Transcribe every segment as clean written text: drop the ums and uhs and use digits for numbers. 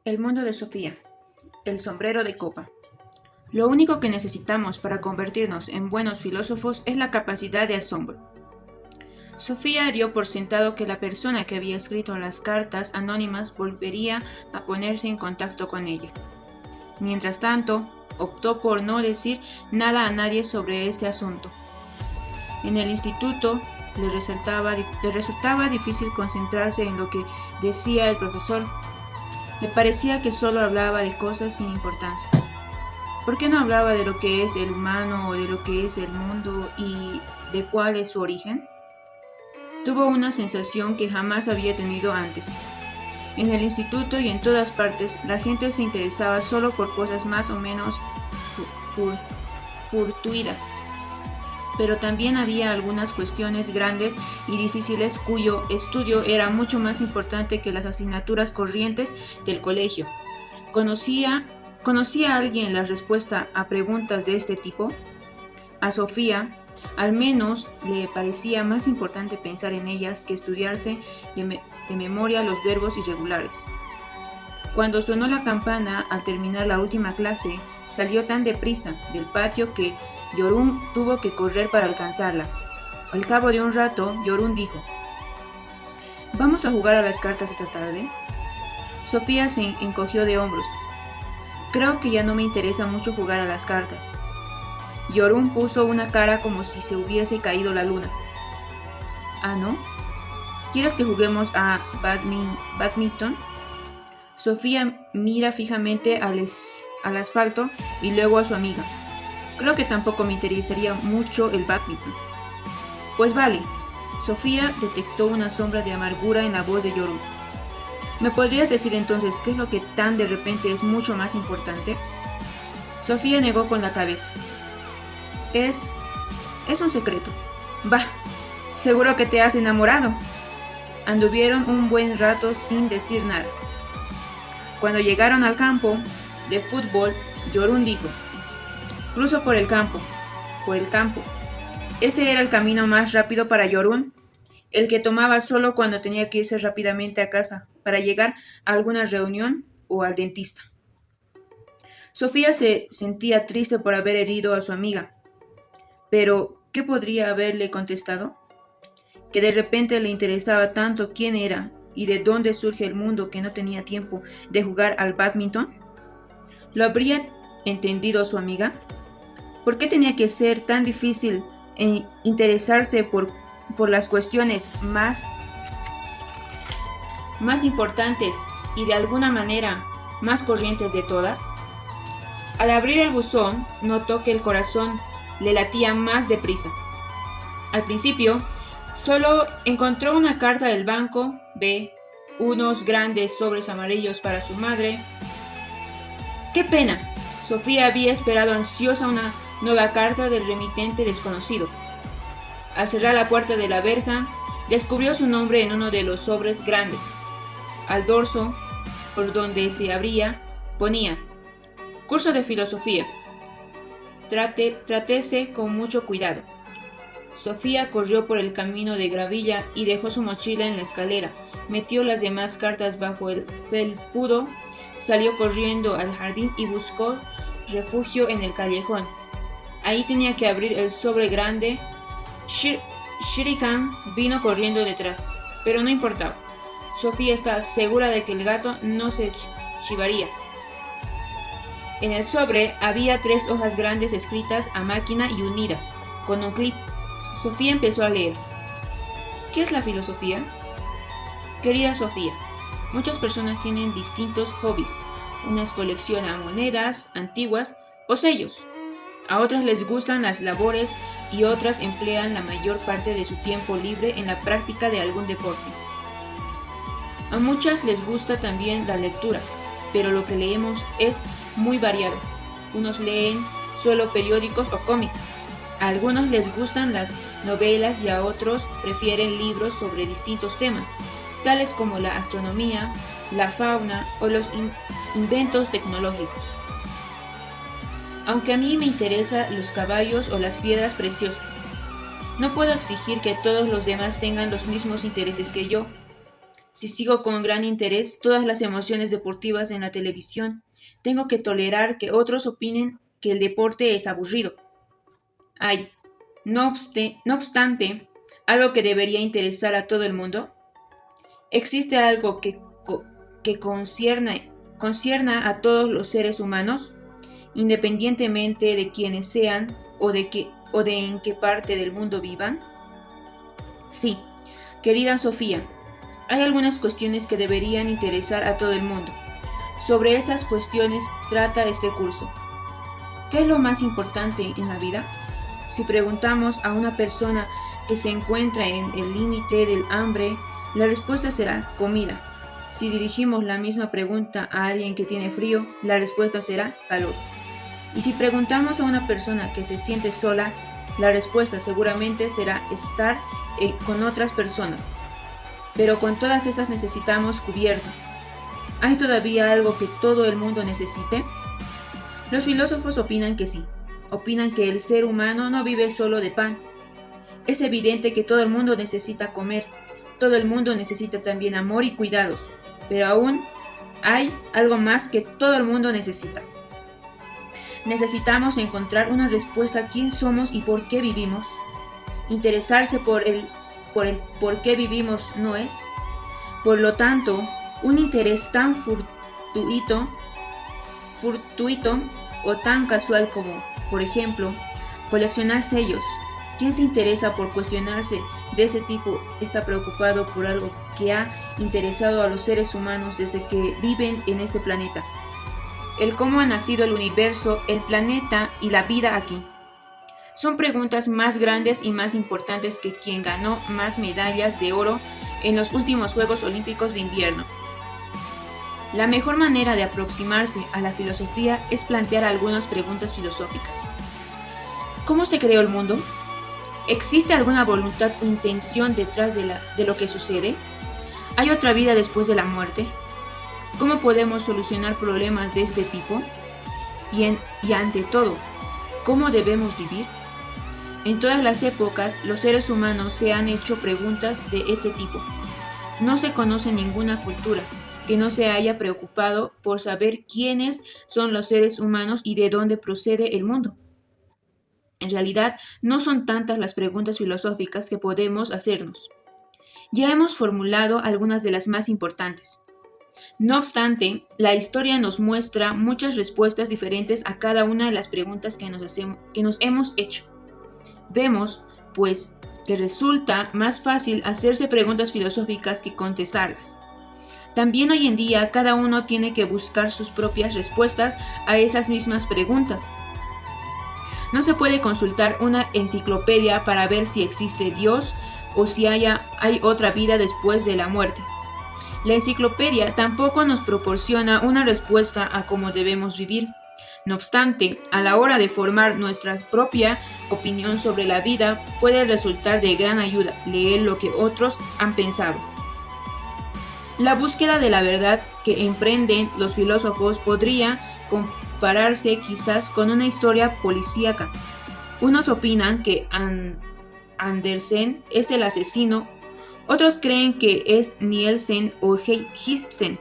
El mundo de Sofía. El sombrero de copa. Lo único que necesitamos para convertirnos en buenos filósofos es la capacidad de asombro. Sofía dio por sentado que la persona que había escrito las cartas anónimas volvería a ponerse en contacto con ella. Mientras tanto, optó por no decir nada a nadie sobre este asunto. En el instituto le resultaba difícil concentrarse en lo que decía el profesor. Le parecía que solo hablaba de cosas sin importancia. ¿Por qué no hablaba de lo que es el humano o de lo que es el mundo y de cuál es su origen? Tuvo una sensación que jamás había tenido antes. En el instituto y en todas partes, la gente se interesaba solo por cosas más o menos fortuitas. Pero también había algunas cuestiones grandes y difíciles cuyo estudio era mucho más importante que las asignaturas corrientes del colegio. ¿Conocía a alguien la respuesta a preguntas de este tipo? A Sofía, al menos, le parecía más importante pensar en ellas que estudiarse de memoria los verbos irregulares. Cuando sonó la campana al terminar la última clase, salió tan deprisa del patio que Yorún tuvo que correr para alcanzarla. Al cabo de un rato, Yorún dijo: ¿Vamos a jugar a las cartas esta tarde? Sofía se encogió de hombros. Creo que ya no me interesa mucho jugar a las cartas. Yorún puso una cara como si se hubiese caído la luna. ¿Ah, no? ¿Quieres que juguemos a badminton? Sofía mira fijamente al asfalto y luego a su amiga. Creo que tampoco me interesaría mucho el badminton. Pues vale. Sofía detectó una sombra de amargura en la voz de Yorún. ¿Me podrías decir entonces qué es lo que tan de repente es mucho más importante? Sofía negó con la cabeza. Es un secreto. Bah, seguro que te has enamorado. Anduvieron un buen rato sin decir nada. Cuando llegaron al campo de fútbol, Yorún dijo: Cruzo por el campo. Ese era el camino más rápido para Yorún, el que tomaba solo cuando tenía que irse rápidamente a casa para llegar a alguna reunión o al dentista. Sofía se sentía triste por haber herido a su amiga, pero ¿qué podría haberle contestado? Que de repente le interesaba tanto quién era y de dónde surge el mundo que no tenía tiempo de jugar al badminton. ¿Lo habría entendido su amiga? ¿Por qué tenía que ser tan difícil interesarse por las cuestiones más importantes y de alguna manera más corrientes de todas? Al abrir el buzón, notó que el corazón le latía más deprisa. Al principio, solo encontró una carta del banco B, unos grandes sobres amarillos para su madre. ¡Qué pena! Sofía había esperado ansiosa una nueva carta del remitente desconocido. Al cerrar la puerta de la verja, descubrió su nombre en uno de los sobres grandes. Al dorso, por donde se abría, ponía: Curso de filosofía. Trátese con mucho cuidado. Sofía corrió por el camino de gravilla y dejó su mochila en la escalera. Metió las demás cartas bajo el felpudo, salió corriendo al jardín y buscó refugio en el callejón. Ahí tenía que abrir el sobre grande. Shirikan vino corriendo detrás, pero no importaba. Sofía estaba segura de que el gato no se chivaría. En el sobre había 3 hojas grandes escritas a máquina y unidas con un clip. Sofía empezó a leer. ¿Qué es la filosofía? Querida Sofía, muchas personas tienen distintos hobbies. Unas coleccionan monedas antiguas o sellos. A otras les gustan las labores y otras emplean la mayor parte de su tiempo libre en la práctica de algún deporte. A muchas les gusta también la lectura, pero lo que leemos es muy variado. Unos leen solo periódicos o cómics. A algunos les gustan las novelas y a otros prefieren libros sobre distintos temas, tales como la astronomía, la fauna o los inventos tecnológicos. Aunque a mí me interesan los caballos o las piedras preciosas, no puedo exigir que todos los demás tengan los mismos intereses que yo. Si sigo con gran interés todas las emociones deportivas en la televisión, tengo que tolerar que otros opinen que el deporte es aburrido. Hay, no obstante, algo que debería interesar a todo el mundo. ¿Existe algo que concierna a todos los seres humanos, independientemente de quiénes sean o de en qué parte del mundo vivan? Sí, querida Sofía, hay algunas cuestiones que deberían interesar a todo el mundo. Sobre esas cuestiones trata este curso. ¿Qué es lo más importante en la vida? Si preguntamos a una persona que se encuentra en el límite del hambre, la respuesta será comida. Si dirigimos la misma pregunta a alguien que tiene frío, la respuesta será calor. Y si preguntamos a una persona que se siente sola, la respuesta seguramente será estar con otras personas. Pero con todas esas necesitamos cubiertas. ¿Hay todavía algo que todo el mundo necesite? Los filósofos opinan que sí. Opinan que el ser humano no vive solo de pan. Es evidente que todo el mundo necesita comer. Todo el mundo necesita también amor y cuidados. Pero aún hay algo más que todo el mundo necesita. Necesitamos encontrar una respuesta a quién somos y por qué vivimos. Interesarse por el por qué vivimos no es, por lo tanto, un interés tan fortuito o tan casual como, por ejemplo, coleccionar sellos. ¿Quién se interesa por cuestionarse de ese tipo está preocupado por algo que ha interesado a los seres humanos desde que viven en este planeta? El cómo ha nacido el universo, el planeta y la vida aquí. Son preguntas más grandes y más importantes que quien ganó más medallas de oro en los últimos Juegos Olímpicos de Invierno. La mejor manera de aproximarse a la filosofía es plantear algunas preguntas filosóficas. ¿Cómo se creó el mundo? ¿Existe alguna voluntad o intención detrás de lo que sucede? ¿Hay otra vida después de la muerte? ¿Cómo podemos solucionar problemas de este tipo? Y ante todo, ¿cómo debemos vivir? En todas las épocas, los seres humanos se han hecho preguntas de este tipo. No se conoce ninguna cultura que no se haya preocupado por saber quiénes son los seres humanos y de dónde procede el mundo. En realidad, no son tantas las preguntas filosóficas que podemos hacernos. Ya hemos formulado algunas de las más importantes. No obstante, la historia nos muestra muchas respuestas diferentes a cada una de las preguntas que nos hemos hecho. Vemos, pues, que resulta más fácil hacerse preguntas filosóficas que contestarlas. También hoy en día cada uno tiene que buscar sus propias respuestas a esas mismas preguntas. No se puede consultar una enciclopedia para ver si existe Dios o si hay otra vida después de la muerte. La enciclopedia tampoco nos proporciona una respuesta a cómo debemos vivir. No obstante, a la hora de formar nuestra propia opinión sobre la vida, puede resultar de gran ayuda leer lo que otros han pensado. La búsqueda de la verdad que emprenden los filósofos podría compararse quizás con una historia policíaca. Unos opinan que Andersen es el asesino, otros creen que es Nielsen o Gibson.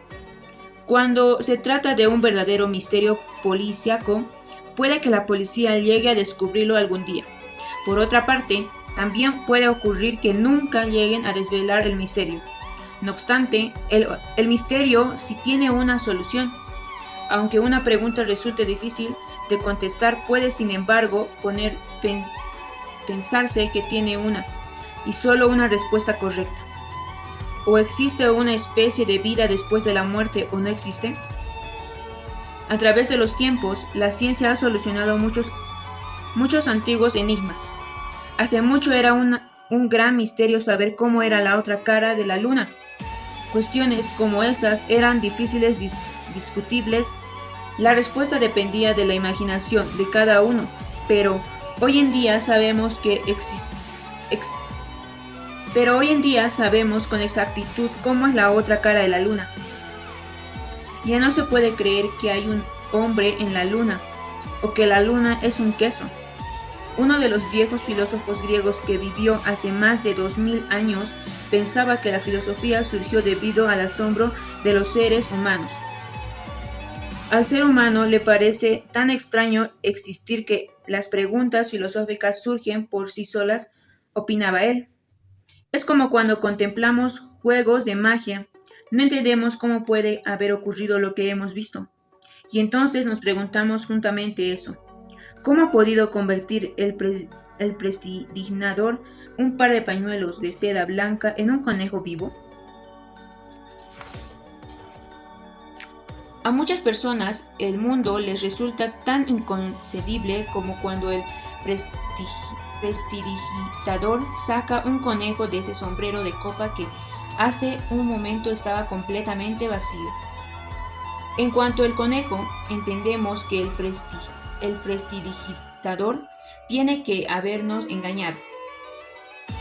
Cuando se trata de un verdadero misterio policíaco, puede que la policía llegue a descubrirlo algún día. Por otra parte, también puede ocurrir que nunca lleguen a desvelar el misterio. No obstante, el misterio sí tiene una solución. Aunque una pregunta resulte difícil de contestar, puede sin embargo pensarse que tiene una y solo una respuesta correcta. ¿O existe una especie de vida después de la muerte o no existe? A través de los tiempos, la ciencia ha solucionado muchos antiguos enigmas. Hace mucho era un gran misterio saber cómo era la otra cara de la luna. Cuestiones como esas eran difíciles, discutibles. La respuesta dependía de la imaginación de cada uno, pero hoy en día sabemos con exactitud cómo es la otra cara de la luna. Ya no se puede creer que hay un hombre en la luna o que la luna es un queso. Uno de los viejos filósofos griegos que vivió hace más de 2000 años pensaba que la filosofía surgió debido al asombro de los seres humanos. Al ser humano le parece tan extraño existir que las preguntas filosóficas surgen por sí solas, opinaba él. Es como cuando contemplamos juegos de magia, no entendemos cómo puede haber ocurrido lo que hemos visto. Y entonces nos preguntamos juntamente eso. ¿Cómo ha podido convertir el prestidiginador un par de pañuelos de seda blanca en un conejo vivo? A muchas personas el mundo les resulta tan inconcebible como cuando el prestidigitador saca un conejo de ese sombrero de copa que hace un momento estaba completamente vacío. En cuanto al conejo, entendemos que el prestidigitador tiene que habernos engañado.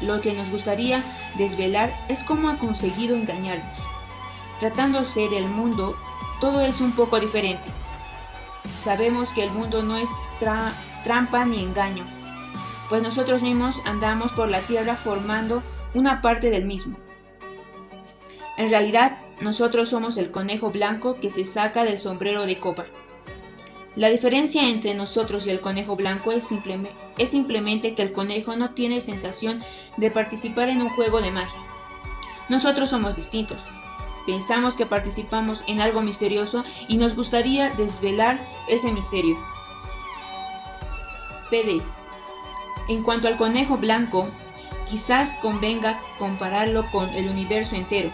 Lo que nos gustaría desvelar es cómo ha conseguido engañarnos. Tratándose del mundo, todo es un poco diferente. Sabemos que el mundo no es trampa ni engaño, pues nosotros mismos andamos por la tierra formando una parte del mismo. En realidad, nosotros somos el conejo blanco que se saca del sombrero de copa. La diferencia entre nosotros y el conejo blanco es simplemente que el conejo no tiene sensación de participar en un juego de magia. Nosotros somos distintos. Pensamos que participamos en algo misterioso y nos gustaría desvelar ese misterio. PD. En cuanto al conejo blanco, quizás convenga compararlo con el universo entero.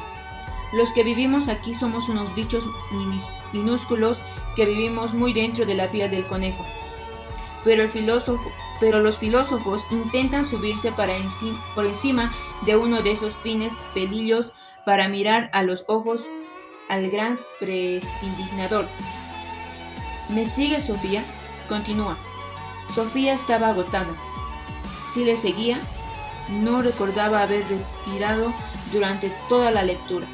Los que vivimos aquí somos unos bichos minúsculos que vivimos muy dentro de la piel del conejo. Pero los filósofos intentan subirse por encima de uno de esos fines pelillos para mirar a los ojos al gran prestidiginador. ¿Me sigue, Sofía? Continúa. Sofía estaba agotada. Si le seguía, no recordaba haber respirado durante toda la lectura.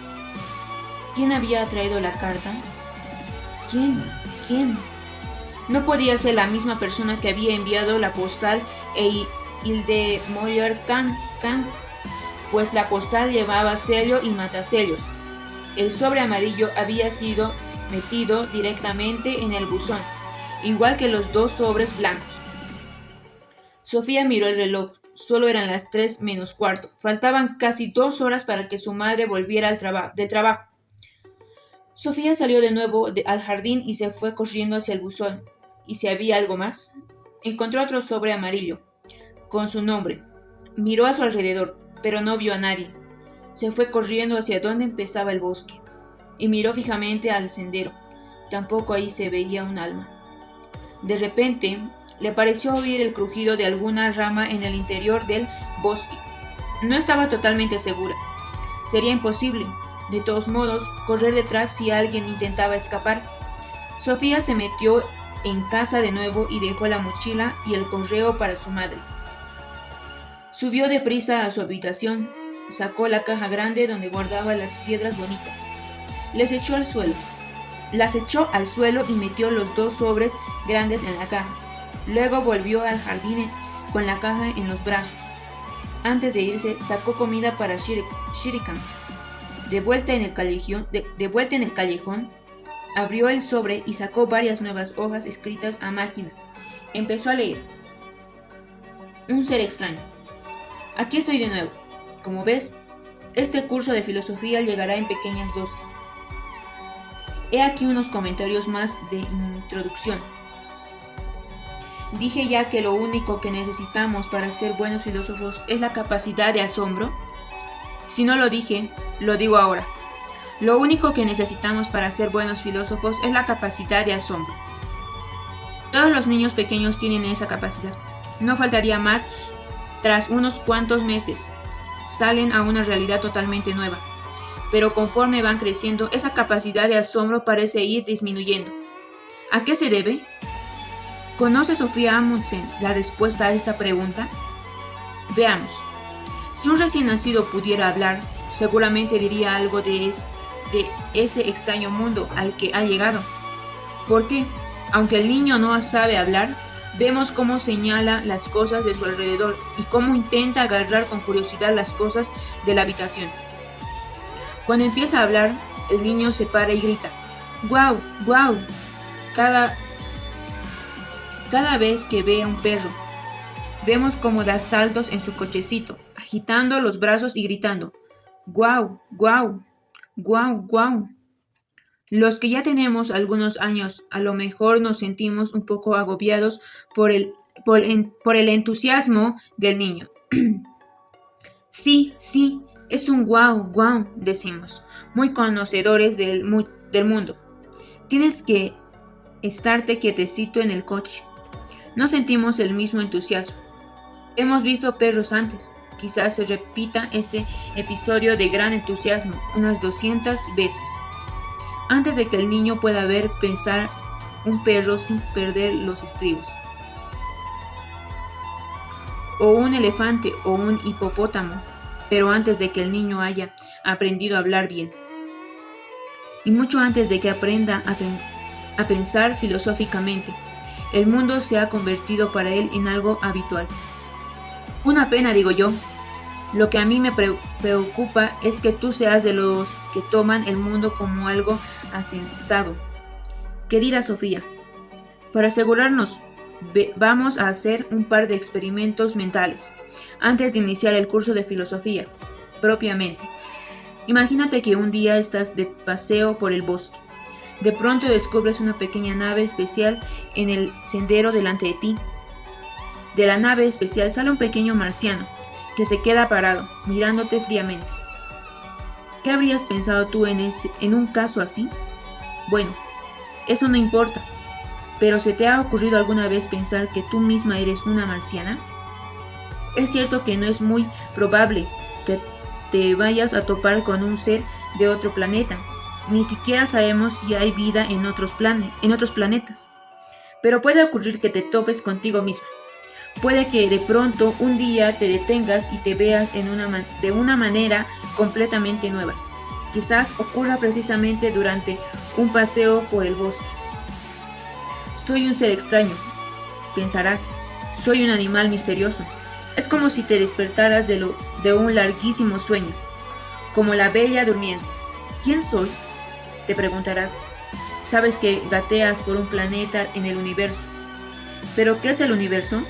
¿Quién había traído la carta? ¿Quién? No podía ser la misma persona que había enviado la postal il de Moller Can, pues la postal llevaba sello y matasellos. El sobre amarillo había sido metido directamente en el buzón, igual que los dos sobres blancos. Sofía miró el reloj. Solo eran las 3 menos cuarto. Faltaban casi 2 horas para que su madre volviera del trabajo. Sofía salió de nuevo al jardín y se fue corriendo hacia el buzón. ¿Y si había algo más? Encontró otro sobre amarillo, con su nombre. Miró a su alrededor, pero no vio a nadie. Se fue corriendo hacia donde empezaba el bosque, y miró fijamente al sendero. Tampoco ahí se veía un alma. De repente, le pareció oír el crujido de alguna rama en el interior del bosque. No estaba totalmente segura. Sería imposible, de todos modos, correr detrás si alguien intentaba escapar. Sofía se metió en casa de nuevo y dejó la mochila y el correo para su madre. Subió deprisa a su habitación, sacó la caja grande donde guardaba las piedras bonitas. Las echó al suelo y metió los 2 sobres grandes en la caja. Luego volvió al jardín con la caja en los brazos. Antes de irse, sacó comida para Shirikan. De vuelta en el callejón, abrió el sobre y sacó varias nuevas hojas escritas a máquina. Empezó a leer. Un ser extraño. Aquí estoy de nuevo. Como ves, este curso de filosofía llegará en pequeñas dosis. He aquí unos comentarios más de introducción. Dije ya que lo único que necesitamos para ser buenos filósofos es la capacidad de asombro. Si no lo dije, lo digo ahora. Lo único que necesitamos para ser buenos filósofos es la capacidad de asombro. Todos los niños pequeños tienen esa capacidad. No faltaría más, tras unos cuantos meses, salen a una realidad totalmente nueva. Pero conforme van creciendo, esa capacidad de asombro parece ir disminuyendo. ¿A qué se debe? ¿Conoce Sofía Amundsen la respuesta a esta pregunta? Veamos. Si un recién nacido pudiera hablar, seguramente diría algo de ese extraño mundo al que ha llegado. Porque, aunque el niño no sabe hablar, Vemos cómo señala las cosas de su alrededor y cómo intenta agarrar con curiosidad las cosas de la habitación. Cuando empieza a hablar, el niño se para y grita, ¡guau, guau! Cada vez que ve a un perro. Vemos cómo da saltos en su cochecito, agitando los brazos y gritando, ¡guau, guau, guau, guau! Los que ya tenemos algunos años, a lo mejor nos sentimos un poco agobiados por el entusiasmo del niño. Sí, es un guau, guau, decimos, muy conocedores del mundo. Tienes que estarte quietecito en el coche. No sentimos el mismo entusiasmo. Hemos visto perros antes. Quizás se repita este episodio de gran entusiasmo unas 200 veces. Antes de que el niño pueda pensar un perro sin perder los estribos. O un elefante o un hipopótamo, pero antes de que el niño haya aprendido a hablar bien. Y mucho antes de que aprenda a pensar filosóficamente, el mundo se ha convertido para él en algo habitual. Una pena, digo yo. Lo que a mí me preocupa es que tú seas de los que toman el mundo como algo asentado. Querida Sofía, para asegurarnos, vamos a hacer un par de experimentos mentales antes de iniciar el curso de filosofía, propiamente. Imagínate que un día estás de paseo por el bosque. De pronto descubres una pequeña nave especial en el sendero delante de ti. De la nave especial sale un pequeño marciano que se queda parado, mirándote fríamente. ¿Qué habrías pensado tú en un caso así? Bueno, eso no importa, pero ¿se te ha ocurrido alguna vez pensar que tú misma eres una marciana? Es cierto que no es muy probable que te vayas a topar con un ser de otro planeta. Ni siquiera sabemos si hay vida en otros planetas. Pero puede ocurrir que te topes contigo misma. Puede que de pronto un día te detengas y te veas de una manera completamente nueva. Quizás ocurra precisamente durante un paseo por el bosque. Soy un ser extraño, pensarás. Soy un animal misterioso. Es como si te despertaras de un larguísimo sueño, como la bella durmiente. ¿Quién soy?, te preguntarás. Sabes que gateas por un planeta en el universo. ¿Pero qué es el universo?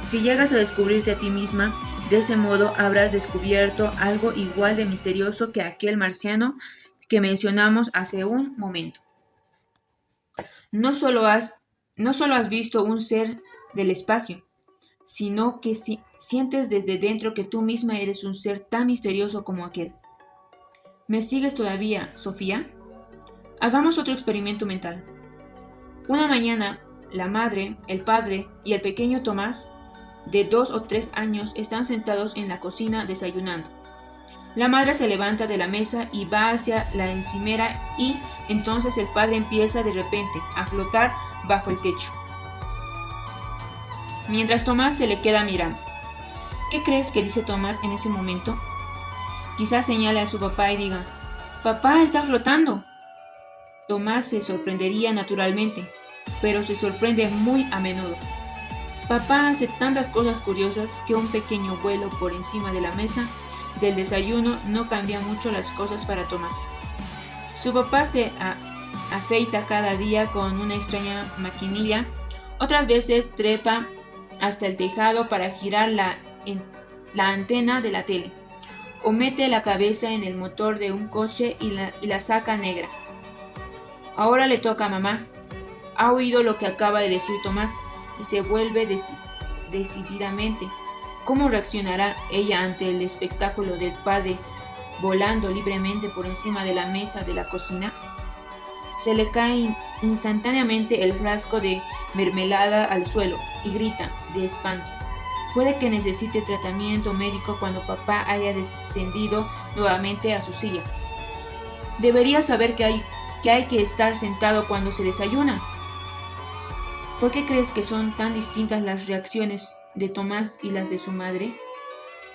Si llegas a descubrirte a ti misma, de ese modo habrás descubierto algo igual de misterioso que aquel marciano que mencionamos hace un momento. No solo has visto un ser del espacio, sino que sientes desde dentro que tú misma eres un ser tan misterioso como aquel. ¿Me sigues todavía, Sofía? Hagamos otro experimento mental. Una mañana, la madre, el padre y el pequeño Tomás, de 2 o 3 años, están sentados en la cocina desayunando. La madre se levanta de la mesa y va hacia la encimera y entonces el padre empieza de repente a flotar bajo el techo. Mientras Tomás se le queda mirando. ¿Qué crees que dice Tomás en ese momento? Quizás señale a su papá y diga, «¡Papá está flotando!». Tomás se sorprendería naturalmente, pero se sorprende muy a menudo. Papá hace tantas cosas curiosas que un pequeño vuelo por encima de la mesa del desayuno no cambia mucho las cosas para Tomás. Su papá se afeita cada día con una extraña maquinilla, otras veces trepa hasta el tejado para girar la antena de la tele, o mete la cabeza en el motor de un coche y la saca negra. Ahora le toca a mamá. Ha oído lo que acaba de decir Tomás y se vuelve decididamente. ¿Cómo reaccionará ella ante el espectáculo del padre volando libremente por encima de la mesa de la cocina? Se le cae instantáneamente el frasco de mermelada al suelo y grita de espanto. Puede que necesite tratamiento médico cuando papá haya descendido nuevamente a su silla. Debería saber que hay que estar sentado cuando se desayuna. ¿Por qué crees que son tan distintas las reacciones de Tomás y las de su madre?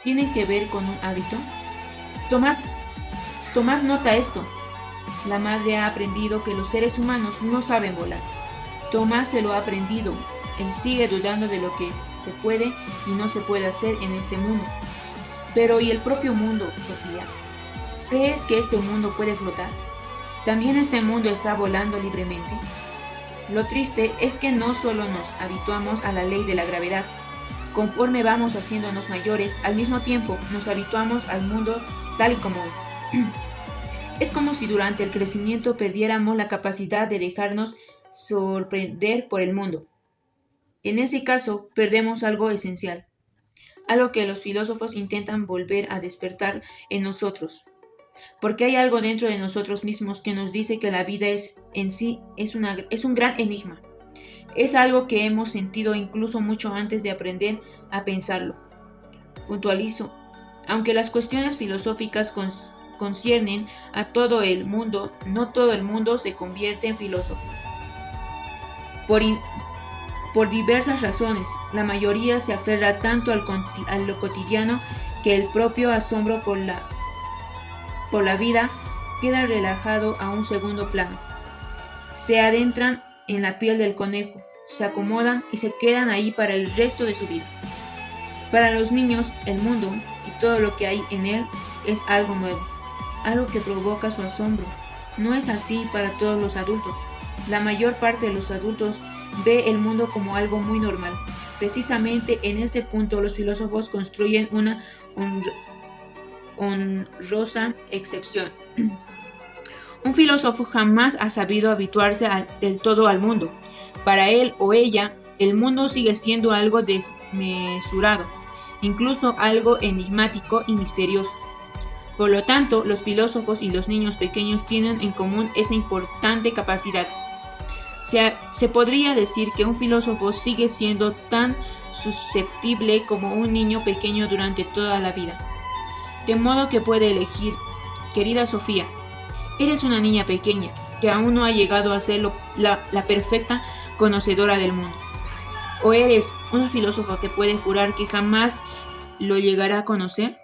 ¿Tienen que ver con un hábito? Tomás nota esto. La madre ha aprendido que los seres humanos no saben volar. Tomás se lo ha aprendido Él sigue dudando de lo que se puede y no se puede hacer en este mundo. Pero ¿y el propio mundo, Sofía? ¿Crees que este mundo puede flotar? ¿También este mundo está volando libremente? Lo triste es que no solo nos habituamos a la ley de la gravedad. Conforme vamos haciéndonos mayores, al mismo tiempo nos habituamos al mundo tal y como es. Es como si durante el crecimiento perdiéramos la capacidad de dejarnos sorprender por el mundo. En ese caso, perdemos algo esencial, algo que los filósofos intentan volver a despertar en nosotros, porque hay algo dentro de nosotros mismos que nos dice que la vida en sí es un gran enigma. Es algo que hemos sentido incluso mucho antes de aprender a pensarlo. Puntualizo, aunque las cuestiones filosóficas conciernen a todo el mundo, no todo el mundo se convierte en filósofo. Por diversas razones, la mayoría se aferra tanto a lo cotidiano que el propio asombro por la vida queda relajado a un segundo plano. Se adentran en la piel del conejo, se acomodan y se quedan ahí para el resto de su vida. Para los niños, el mundo y todo lo que hay en él es algo nuevo, algo que provoca su asombro. No es así para todos los adultos. La mayor parte de los adultos ve el mundo como algo muy normal. Precisamente en este punto los filósofos construyen una honrosa excepción. Un filósofo jamás ha sabido habituarse del todo al mundo. Para él o ella, el mundo sigue siendo algo desmesurado, incluso algo enigmático y misterioso. Por lo tanto, los filósofos y los niños pequeños tienen en común esa importante capacidad. Se podría decir que un filósofo sigue siendo tan susceptible como un niño pequeño durante toda la vida. De modo que puede elegir, querida Sofía, eres una niña pequeña que aún no ha llegado a ser la perfecta conocedora del mundo. ¿O eres una filósofa que puede jurar que jamás lo llegará a conocer?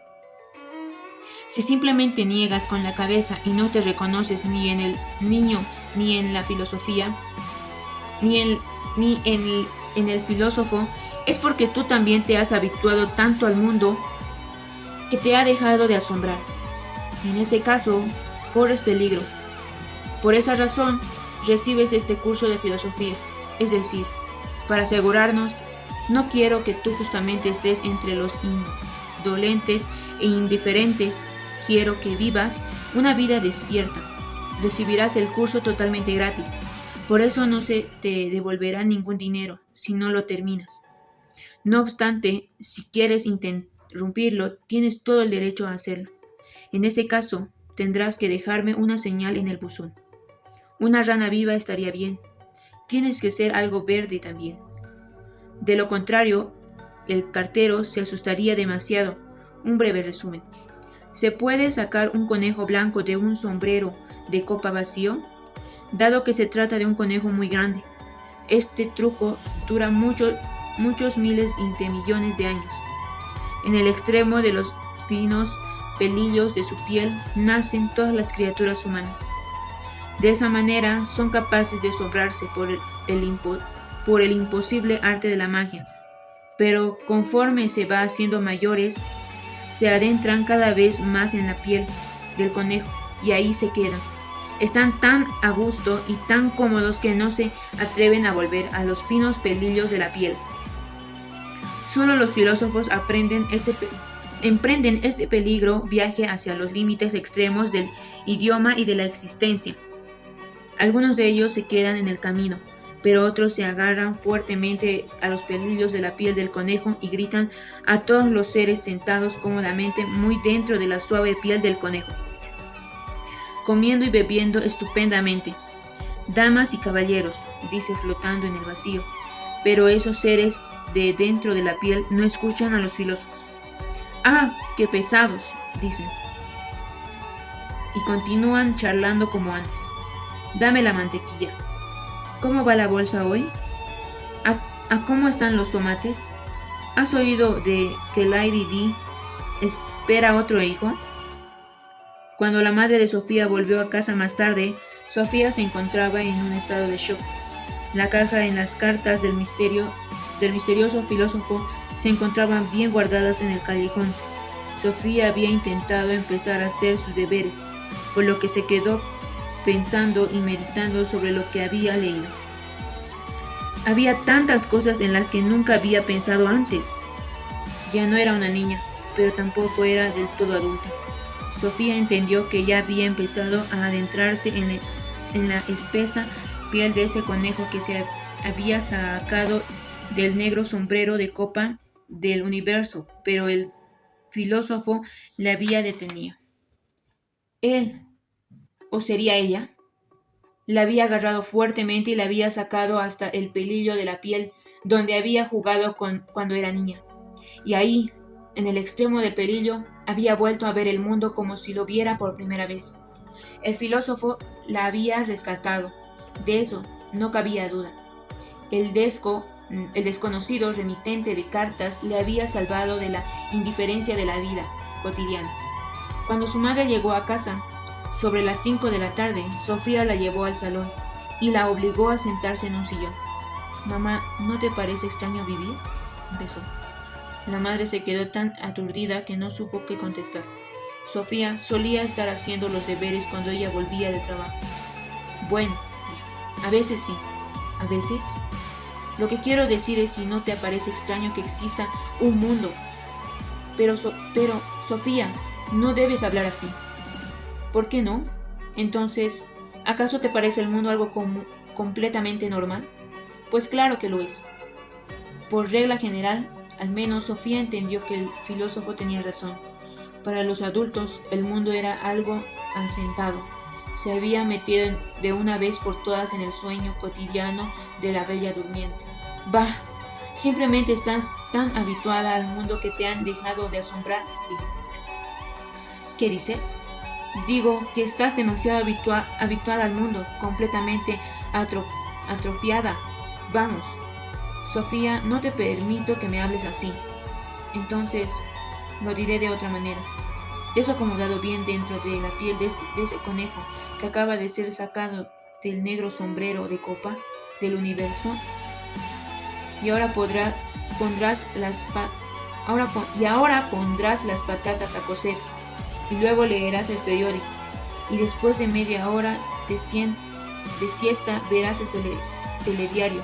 Si simplemente niegas con la cabeza y no te reconoces ni en el niño ni en la filosofía, ni en el filósofo, es porque tú también te has habituado tanto al mundo que te ha dejado de asombrar. En ese caso, corres peligro. Por esa razón, recibes este curso de filosofía. Es decir, para asegurarnos, no quiero que tú justamente estés entre los indolentes e indiferentes. Quiero que vivas una vida despierta. Recibirás el curso totalmente gratis. Por eso no se te devolverá ningún dinero si no lo terminas. No obstante, si quieres interrumpirlo, tienes todo el derecho a hacerlo. En ese caso, tendrás que dejarme una señal en el buzón. Una rana viva estaría bien. Tienes que ser algo verde también. De lo contrario, el cartero se asustaría demasiado. Un breve resumen. ¿Se puede sacar un conejo blanco de un sombrero de copa vacío? Dado que se trata de un conejo muy grande, este truco dura muchos miles de millones de años. En el extremo de los finos pelillos de su piel nacen todas las criaturas humanas. De esa manera son capaces de asombrarse por el imposible arte de la magia. Pero conforme se va haciendo mayores, se adentran cada vez más en la piel del conejo y ahí se quedan. Están tan a gusto y tan cómodos que no se atreven a volver a los finos pelillos de la piel. Solo los filósofos emprenden ese peligro viaje hacia los límites extremos del idioma y de la existencia. Algunos de ellos se quedan en el camino, pero otros se agarran fuertemente a los pelillos de la piel del conejo y gritan a todos los seres sentados cómodamente muy dentro de la suave piel del conejo, comiendo y bebiendo estupendamente. Damas y caballeros, dice flotando en el vacío, pero esos seres de dentro de la piel no escuchan a los filósofos. ¡Ah, qué pesados!, dicen. Y continúan charlando como antes. Dame la mantequilla. ¿Cómo va la bolsa hoy? ¿A cómo están los tomates? ¿Has oído de que Lady Di espera otro hijo? Cuando la madre de Sofía volvió a casa más tarde, Sofía se encontraba en un estado de shock. La caja en las cartas del misterioso filósofo se encontraban bien guardadas en el callejón. Sofía había intentado empezar a hacer sus deberes, por lo que se quedó pensando y meditando sobre lo que había leído. Había tantas cosas en las que nunca había pensado antes. Ya no era una niña, pero tampoco era del todo adulta. Sofía entendió que ya había empezado a adentrarse en la espesa piel de ese conejo que se había sacado del negro sombrero de copa del universo, pero el filósofo la había detenido. Él, o sería ella, la había agarrado fuertemente y la había sacado hasta el pelillo de la piel donde había jugado cuando era niña. Y ahí, en el extremo del pelillo, había vuelto a ver el mundo como si lo viera por primera vez. El filósofo la había rescatado. De eso no cabía duda. El desconocido remitente de cartas le había salvado de la indiferencia de la vida cotidiana. Cuando su madre llegó a casa, sobre las 5 de la tarde, Sofía la llevó al salón y la obligó a sentarse en un sillón. «Mamá, ¿no te parece extraño vivir?», empezó. La madre se quedó tan aturdida que no supo qué contestar. Sofía solía estar haciendo los deberes cuando ella volvía del trabajo. «Bueno», dijo, «a veces sí, a veces. Lo que quiero decir es si no te parece extraño que exista un mundo. Pero, Sofía, no debes hablar así». «¿Por qué no? Entonces, ¿acaso te parece el mundo algo completamente normal?». «Pues claro que lo es». Por regla general, al menos Sofía entendió que el filósofo tenía razón. Para los adultos, el mundo era algo asentado. Se había metido de una vez por todas en el sueño cotidiano de la bella durmiente. «Bah, simplemente estás tan habituada al mundo que te han dejado de asombrar», dijo. «¿Qué dices?». «Digo que estás demasiado habituada al mundo, completamente atrofiada. Vamos, Sofía, no te permito que me hables así». «Entonces, lo diré de otra manera. Te has acomodado bien dentro de la piel de ese conejo que acaba de ser sacado del negro sombrero de copa del universo, y ahora pondrás las patatas a cocer, y luego leerás el periódico, y después de media hora de siesta verás el telediario».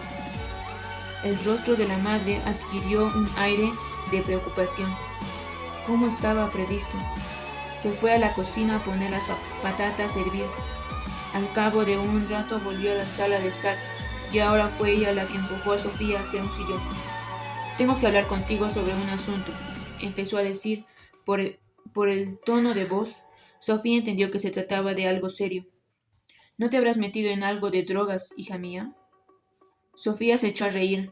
El rostro de la madre adquirió un aire de preocupación. ¿Cómo estaba previsto? Se fue a la cocina a poner las patatas a hervir. Al cabo de un rato volvió a la sala de estar, y ahora fue ella la que empujó a Sofía hacia un sillón. «Tengo que hablar contigo sobre un asunto», empezó a decir. Por el tono de voz, Sofía entendió que se trataba de algo serio. «¿No te habrás metido en algo de drogas, hija mía?». Sofía se echó a reír,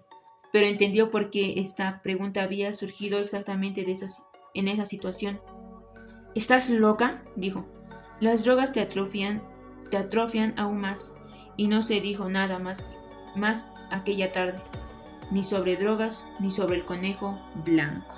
pero entendió por qué esta pregunta había surgido exactamente en esa situación. «¿Estás loca?», dijo. «Las drogas te atrofian aún más». Y no se dijo nada más aquella tarde, ni sobre drogas, ni sobre el conejo blanco.